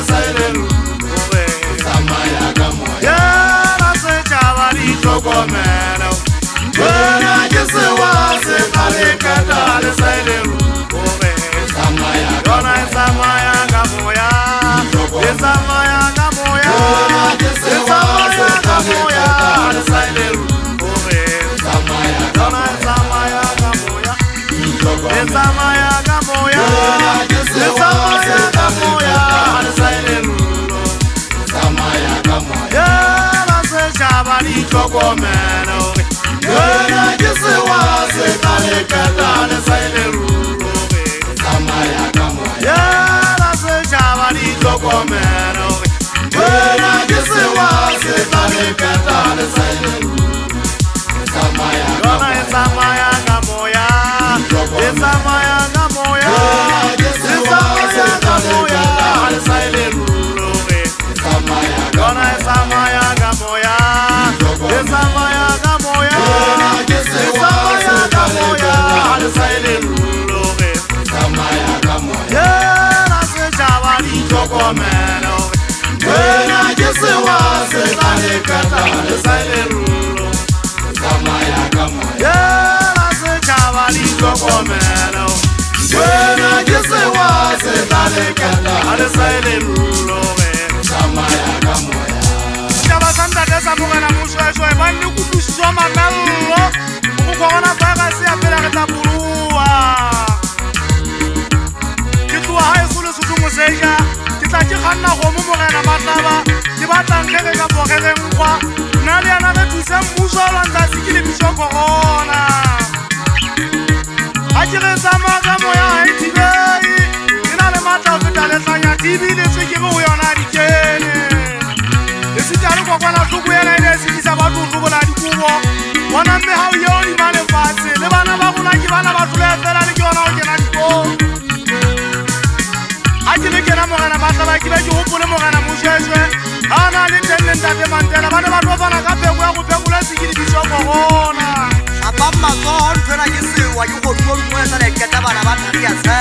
Saileru, Yara Sejava, Chocomero, when I just was a Palicata, the Saileru, Samaya Gamoya, Samaya Gamoya, Samaya Gamoya, the Saileru, Samaya Gamoya, Samaya Gamoya, Samaya Gamoya, the Saileru, Samaya Gamoya, Jabari Chocomero, when I just was a Palicata, the Saileru, Samaya Gamoya, Jabari Chocomero, when I just was a Palicata, the Saileru, Samaya Gamoya, Samaya Gamoya, Samaya Gamoya, Samaya Gamoya, the Saileru, Samaya Gamoya, Samaya Gamoya, Samaya Gamoya, Samaya Gamoya, the Saileru, Samaya Gamoya, Jabari Chocomero, when I just was a Palicata, the Saileru, Samaya Gamoya, Jabari Chocomero, when I just was a Palicata, the Saileru, Samaya Gamoya. Santa Desa Mugana Musho, and you could show my mellow, who corona Bagasi Apelata Burua. Get to a high school to Museja, it's like Hana Homo and Amatava, the Batan Kega for Herenqua, Nadia Nana to some Muso and Tasiki Bishop Corona. I just Samaga Moya, in a matter of the TV, the Figure on Adi. Kwa na tukuya na ile sikisa watu tuko na dikubo wanambe hao yoni mane fasi le bana ba kuna kibana ba tule fela ni kiona oje na diko ajile kena mo kana ba taba kiba ju upole mo kana musheshwe ana ni tenne ndate mantela bana ba tofana ka pe kwa ku pe kula sikili bishoko hona abamma ko on fela kisiwa yuko tuko mwesa le keta bana ba takia se